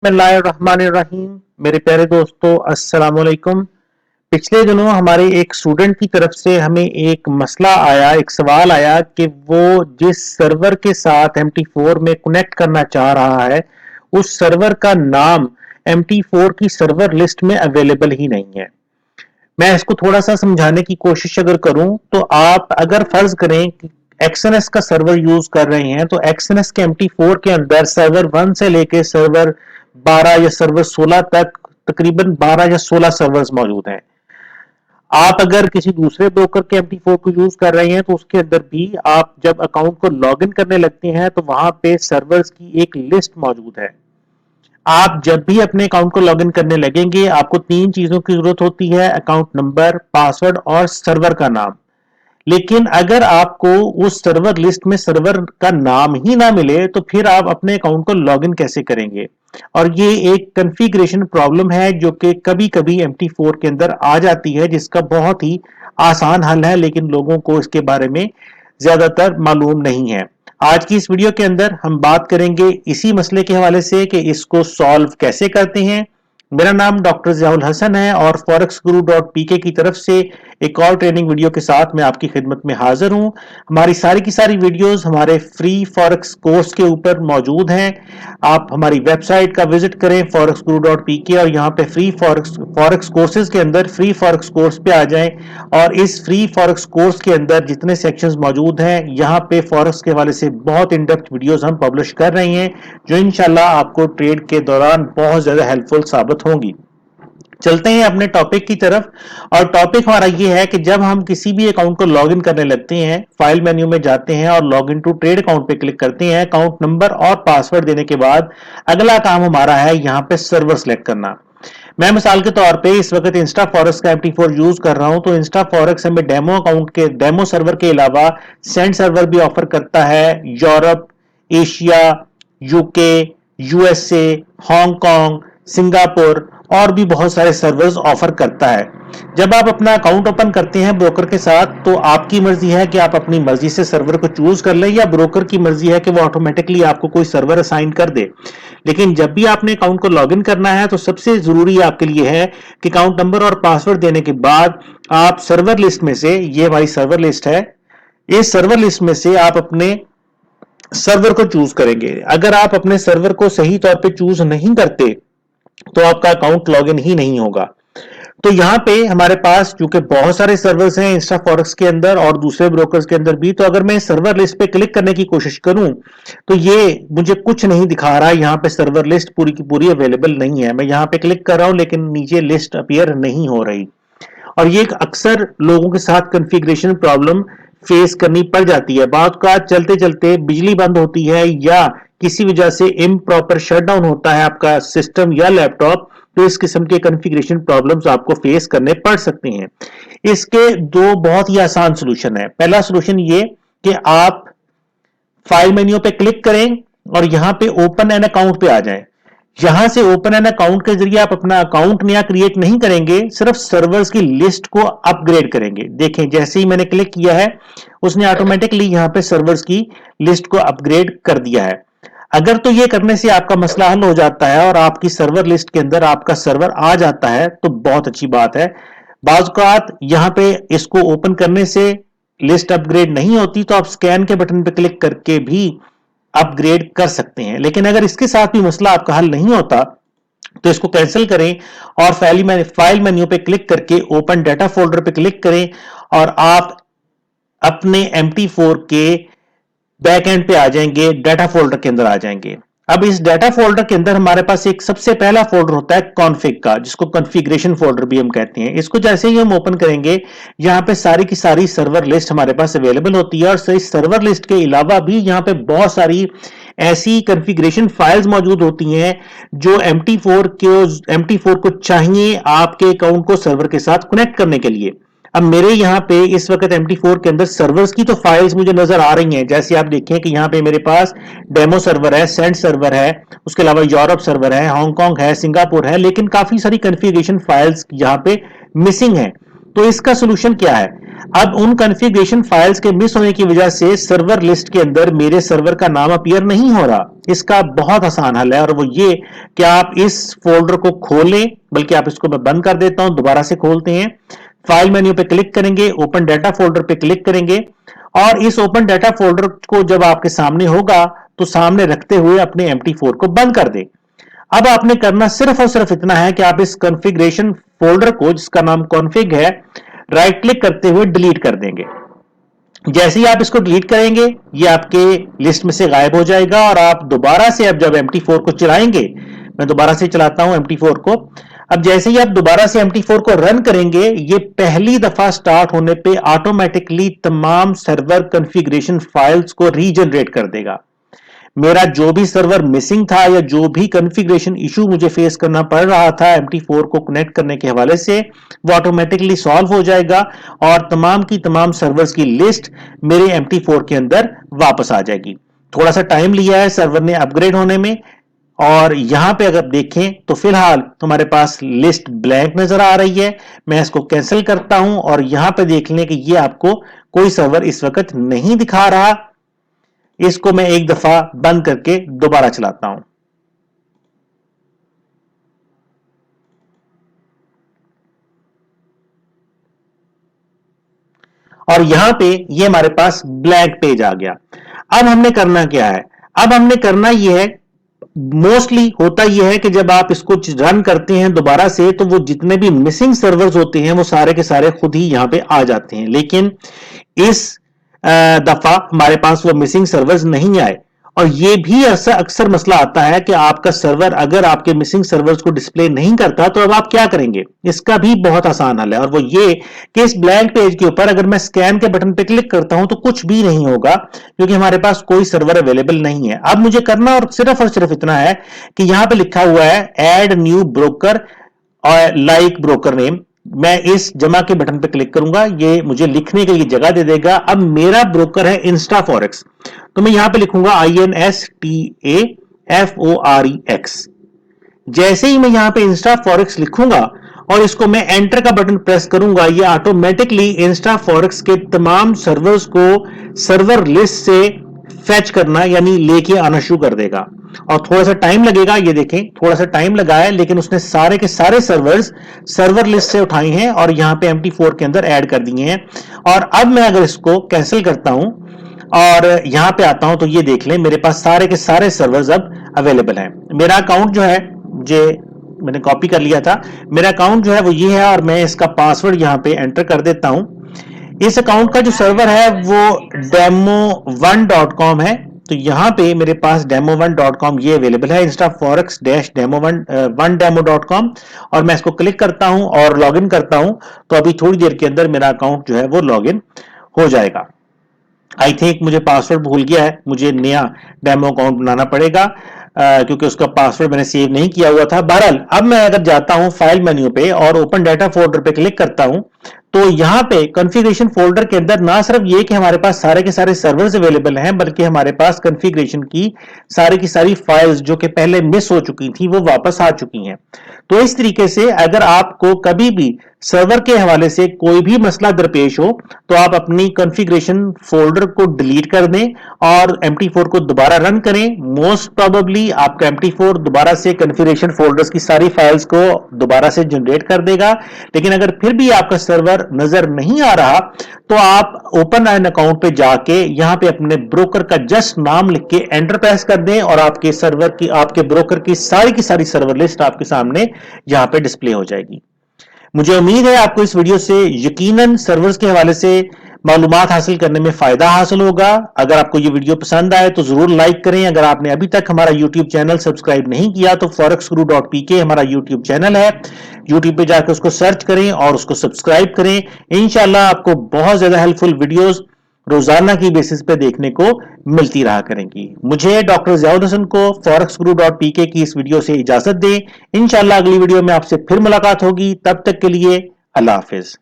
बिस्मिल्लाहिर्रहमानिर्रहीम। मेरे प्यारे दोस्तों, अस्सलाम वालेकुम। पिछले दिनों हमारे एक स्टूडेंट की तरफ से हमें एक मसला आया, एक सवाल आया कि वो जिस सर्वर के साथ MT4 में कनेक्ट करना चाह रहा है, उस सर्वर का नाम MT4 की सर्वर लिस्ट में अवेलेबल ही नहीं है। मैं इसको थोड़ा सा समझाने की कोशिश अगर करूं तो आप अगर फर्ज करें कि एक्सएनएस का सर्वर यूज कर रहे हैं तो एक्सएनएस के MT4 के अंदर सर्वर 1 से लेके सर्वर 12 या सर्वर 16 तक तकरीबन 12 या 16 सर्वर्स मौजूद हैं। आप अगर किसी दूसरे ब्रोकर के MT4 को यूज कर रहे हैं तो उसके अंदर भी आप जब अकाउंट को लॉगिन करने लगते हैं तो वहां पे सर्वर्स की एक लिस्ट मौजूद है। आप जब भी अपने अकाउंट को लॉगिन करने लगेंगे आपको 3 चीजों की जरूरत होती है: अकाउंट नंबर, पासवर्ड और सर्वर का नाम। लेकिन अगर आपको उस सर्वर लिस्ट में सर्वर का नाम ही ना मिले तो फिर आप अपने अकाउंट को लॉगिन कैसे करेंगे? और ये एक कॉन्फ़िगरेशन प्रॉब्लम है जो कि कभी-कभी MT4 के अंदर आ जाती है, जिसका बहुत ही आसान हल है, लेकिन लोगों को इसके बारे में ज्यादातर मालूम नहीं है। आज की इस वीडियो के अंदर हम बात करेंगे इसी मसले के हवाले से कि इसको सॉल्व कैसे करते हैं। मेरा नाम डॉक्टर ज़ियाउल हसन है और forex-guru.pk की तरफ से एक और ट्रेनिंग वीडियो के साथ मैं आपकी खिदमत में हाजिर हूं। हमारी सारी की सारी वीडियोस हमारे फ्री फॉरेक्स कोर्स के ऊपर मौजूद हैं। आप हमारी वेबसाइट का विजिट करें forex-guru.pk और यहाँ पे फ्री फॉरेक्स कोर्सेज के अंदर फ्री फॉरेक्स कोर्स पे आ जाएं और इस फ्री फॉरेक्स कोर्स के अंदर जितने सेक्शंस मौजूद हैं यहाँ पे फॉरेक्स के हवाले से बहुत इन डेप्थ वीडियोस हम पब्लिश कर रहे हैं जो इंशाल्लाह आपको ट्रेड के दौरान बहुत ज्यादा हेल्पफुल साबित होंगी। चलते हैं अपने टॉपिक की तरफ और टॉपिक हमारा ये है कि जब हम किसी भी अकाउंट को लॉगिन करने लगते हैं, फाइल मेन्यू में जाते हैं और लॉगिन टू ट्रेड अकाउंट पे क्लिक करते हैं। अकाउंट नंबर और पासवर्ड देने के बाद अगला काम हमारा है यहाँ पे सर्वर सेलेक्ट करना। मैं मिसाल के तौर पे इस वक्त इंस्टा फॉरेक्स का MT4 यूज कर रहा हूं तो इंस्टा फॉरेक्स हमें डेमो अकाउंट के डेमो सर्वर के अलावा सेंड सर्वर भी ऑफर करता है। Europe, Asia, UK, USA, Hong Kong, Singapore और भी बहुत सारे सर्वर्स ऑफर करता है। जब आप अपना अकाउंट ओपन करते हैं ब्रोकर के साथ तो आपकी मर्जी है कि आप अपनी मर्जी से सर्वर को चूज कर लें या ब्रोकर की मर्जी है कि वो ऑटोमेटिकली आपको कोई सर्वर असाइन कर दे। लेकिन जब भी आपने अकाउंट को लॉगिन करना है तो सबसे जरूरी आपके लिए है कि अकाउंट नंबर और पासवर्ड देने के बाद आप सर्वर लिस्ट में से, ये हमारी सर्वर लिस्ट है, इस सर्वर लिस्ट में से आप अपने सर्वर को चूज करेंगे। अगर आप अपने सर्वर को सही तौर पे चूज नहीं करते तो आपका अकाउंट लॉगिन ही नहीं होगा। तो यहां पे हमारे पास चूंकि बहुत सारे सर्वर्स हैं इंस्टा फॉरेक्स के अंदर और दूसरे ब्रोकर्स के अंदर भी, तो अगर मैं सर्वर लिस्ट पे क्लिक करने की कोशिश करूं तो ये मुझे कुछ नहीं दिखा रहा है। यहां पे सर्वर लिस्ट पूरी की पूरी अवेलेबल नहीं है। मैं यहां पे क्लिक कर रहा हूं लेकिन नीचे लिस्ट अपीयर नहीं हो रही और ये एक अक्सर लोगों के साथ कॉन्फ़िगरेशन प्रॉब्लम फेस करनी पड़ जाती है। बात का चलते चलते बिजली बंद होती है या किसी वजह से इम्प्रॉपर शटडाउन होता है आपका सिस्टम या लैपटॉप, तो इस किस्म के कॉन्फ़िगरेशन प्रॉब्लम्स आपको फेस करने पड़ सकते हैं। इसके दो बहुत ही आसान सॉल्यूशन है। पहला सॉल्यूशन ये कि आप फाइल मेन्यू पे क्लिक करें और यहां पे ओपन एन अकाउंट पे आ जाएं। यहां से ओपन एन अकाउंट के जरिए आप अपना अकाउंट नया क्रिएट नहीं करेंगे, सिर्फ सर्वर्स की लिस्ट को अपग्रेड करेंगे। देखें, जैसे ही मैंने क्लिक किया है उसने ऑटोमेटिकली यहां पे सर्वर्स की लिस्ट को अपग्रेड कर दिया है। अगर तो ये करने से आपका मसला हल हो जाता है और आपकी सर्वर लिस्ट के अंदर आपका सर्वर आ जाता है तो बहुत अच्छी बात है। बाज़ औक़ात यहां पे इसको ओपन करने से लिस्ट अपग्रेड नहीं होती तो आप स्कैन के बटन पे क्लिक करके भी अपग्रेड कर सकते हैं। लेकिन अगर इसके साथ भी मसला आपका हल नहीं होता तो इसको कैंसिल करें और फाइल मेन्यू पे क्लिक करके ओपन डाटा फोल्डर पे क्लिक करें और आप अपने MT4 के बैक एंड पे आ जाएंगे, डाटा फोल्डर के अंदर आ जाएंगे। अब इस डाटा फोल्डर के अंदर हमारे पास एक सबसे पहला फोल्डर होता है कॉन्फ़िग का, जिसको कॉन्फ़िगरेशन फोल्डर भी हम कहते हैं। इसको जैसे ही हम ओपन करेंगे यहाँ पे सारी की सारी सर्वर लिस्ट हमारे पास अवेलेबल होती है और इस सर्वर लिस्ट के अलावा भी यहाँ पे बहुत सारी ऐसी कॉन्फ़िगरेशन फाइल्स मौजूद होती हैं जो MT4 को चाहिए आपके अकाउंट को सर्वर के साथ कनेक्ट करने के लिए। अब मेरे यहाँ पे इस वक्त MT4 के अंदर सर्वर्स की तो फाइल्स मुझे नजर आ रही हैं। जैसे आप देखें कि यहाँ पे मेरे पास डेमो सर्वर है, सेंड सर्वर है, उसके अलावा यूरोप सर्वर है, हांगकांग है, सिंगापुर है, लेकिन काफी सारी कॉन्फ़िगरेशन फाइल्स यहाँ पे मिसिंग है। तो इसका सोल्यूशन क्या है? अब उन कॉन्फ़िगरेशन फाइल्स के मिस होने की वजह से सर्वर लिस्ट के अंदर मेरे सर्वर का नाम अपीयर नहीं हो रहा। इसका बहुत आसान हल है और वो ये कि आप इस फोल्डर को खोलें, बल्कि आप इसको मैं बंद कर देता हूं, दोबारा से खोलते हैं। फाइल मेन्यू पे क्लिक करेंगे, ओपन डाटा फोल्डर पे क्लिक करेंगे और इस ओपन डाटा फोल्डर को जब आपके सामने होगा तो सामने रखते हुए अपने MT4 को बंद कर दें। अब आपने करना सिर्फ और सिर्फ इतना है कि आप इस कॉन्फ़िगरेशन फोल्डर को, जिसका नाम कॉन्फ़िग है, राइट क्लिक करते हुए डिलीट कर देंगे। जैसे ही आप इसको डिलीट करेंगे ये आपके लिस्ट में से गायब हो जाएगा और आप दोबारा से अब जब MT4 को चलाएंगे, मैं दोबारा से चलाता हूं MT4 को, अब जैसे ही आप दोबारा से MT4 को रन करेंगे ये पहली दफा स्टार्ट होने पे ऑटोमेटिकली तमाम सर्वर कॉन्फ़िगरेशन फाइल्स को रीजनरेट कर देगा। मेरा जो भी सर्वर मिसिंग था या जो भी कॉन्फ़िगरेशन इशू मुझे फेस करना पड़ रहा था MT4 को कनेक्ट करने के हवाले से, वो ऑटोमेटिकली सॉल्व हो जाएगा और तमाम की तमाम सर्वर्स की लिस्ट मेरे MT4 के अंदर वापस आ जाएगी। थोड़ा सा टाइम लिया है सर्वर ने अपग्रेड होने में और यहां पे अगर देखें तो फिलहाल हमारे पास लिस्ट ब्लैंक नजर आ रही है। मैं इसको कैंसिल करता हूं और यहां पे देख लें कि ये आपको कोई सर्वर इस वक्त नहीं दिखा रहा। इसको मैं एक दफा बंद करके दोबारा चलाता हूं। और यहां पे ये हमारे पास ब्लैंक पेज आ गया। अब हमने करना क्या है? अब हमने करना यह है, मोस्टली होता यह है कि जब आप इसको रन करते हैं दोबारा से तो वो जितने भी मिसिंग सर्वर्स होते हैं वो सारे के सारे खुद ही यहां पे आ जाते हैं, लेकिन इस दफा हमारे पास वो मिसिंग सर्वर्स नहीं आए। और ये भी अक्सर मसला आता है कि आपका सर्वर अगर आपके मिसिंग सर्वर्स को डिस्प्ले नहीं करता तो अब आप क्या करेंगे? इसका भी बहुत आसान हल है और वो ये कि इस ब्लैंक पेज के ऊपर अगर मैं स्कैन के बटन पे क्लिक करता हूं तो कुछ भी नहीं होगा, क्योंकि हमारे पास कोई सर्वर अवेलेबल नहीं है। अब मुझे करना और सिर्फ इतना है कि यहां पे लिखा हुआ है ऐड न्यू ब्रोकर और लाइक ब्रोकर नेम, मैं इस जमा के बटन पे क्लिक करूंगा, ये मुझे लिखने के लिए जगह दे देगा। अब मेरा ब्रोकर है इंस्टाफॉरेक्स, तो मैं यहां पे लिखूंगा INSTAFOREX। जैसे ही मैं यहां पे इंस्टाफॉरेक्स लिखूंगा और इसको मैं एंटर का बटन प्रेस करूंगा, ये ऑटोमेटिकली इंस्टाफॉरेक्स के तमाम सर्वर्स को सर्वर लिस्ट से फेच करना यानी लेके आना शुरू कर देगा। और थोड़ा सा टाइम लगेगा, ये देखें थोड़ा सा टाइम लगा है, लेकिन उसने सारे के सारे सर्वर्स सर्वर लिस्ट से उठाए हैं और यहां पे MT4 के अंदर ऐड कर दिए हैं। और अब मैं अगर इसको कैंसिल करता हूं और यहां पे आता हूं तो ये देख लें मेरे पास सारे के सारे सर्वर्स अब अवेलेबल हैं। मेरा अकाउंट जो है, मैंने कॉपी कर लिया था, मेरा अकाउंट जो है वो ये है और मैं इसका पासवर्ड यहां पे एंटर कर देता हूं। इस अकाउंट का जो सर्वर है वो demo1.com है, तो यहां पे मेरे पास demo1.com ये अवेलेबल है, instaforex-demo1.com, और मैं इसको क्लिक करता हूं और लॉगिन करता हूं तो अभी थोड़ी देर के अंदर मेरा अकाउंट जो है वो लॉगिन हो जाएगा। आई थिंक मुझे पासवर्ड भूल गया है, मुझे नया डेमो अकाउंट बनाना पड़ेगा क्योंकि उसका पासवर्ड मैंने सेव नहीं किया हुआ था। बहरहाल अब मैं अगर जाता हूं फाइल मेन्यू पे और ओपन डाटा फोल्डर पे क्लिक करता हूं तो यहां पे कॉन्फ़िगरेशन फोल्डर के अंदर ना सिर्फ ये कि हमारे पास सारे के सारे सर्वर्स अवेलेबल हैं, बल्कि हमारे पास कॉन्फ़िगरेशन की सारी फाइल्स जो कि पहले मिस हो चुकी थी वो वापस आ चुकी हैं। तो इस तरीके से अगर आपको कभी भी सर्वर के हवाले से कोई भी मसला दरपेश हो तो आप अपनी कॉन्फ़िगरेशन फोल्डर को डिलीट कर दें और MT4 को दोबारा रन करें। मोस्ट प्रोबेबली आपका MT4 दोबारा से कॉन्फ़िगरेशन फोल्डर्स की सारी फाइल्स को दोबारा से जनरेट कर देगा। लेकिन अगर फिर भी आपका सर्वर नजर नहीं आ रहा तो आप ओपन एन अकाउंट पे जाके यहां पे अपने ब्रोकर का जस्ट नाम लिख के एंटर प्रेस कर दें और आपके सर्वर की, आपके ब्रोकर की सारी सर्वर लिस्ट आपके सामने यहां पे डिस्प्ले हो जाएगी। मुझे उम्मीद है आपको इस वीडियो से यकीनन सर्वर्स के हवाले से मालूमात हासिल करने में फायदा हासिल होगा। अगर आपको ये वीडियो पसंद आए तो जरूर लाइक करें। अगर आपने अभी तक हमारा YouTube चैनल सब्सक्राइब नहीं किया तो forexguru.pk हमारा YouTube चैनल है, YouTube पे जाकर उसको सर्च करें और उसको सब्सक्राइब करें। इंशाल्लाह आपको बहुत ज्यादा हेल्पफुल वीडियोस रोजाना की बेसिस पे देखने को मिलती रहा करेंगी। मुझे डॉक्टर ज़ियाउल हसन को forexguru.pk की इस वीडियो से इजाजत दें। इंशाल्लाह अगली वीडियो में आपसे फिर मुलाकात होगी, तब तक के लिए अल्लाह हाफिज।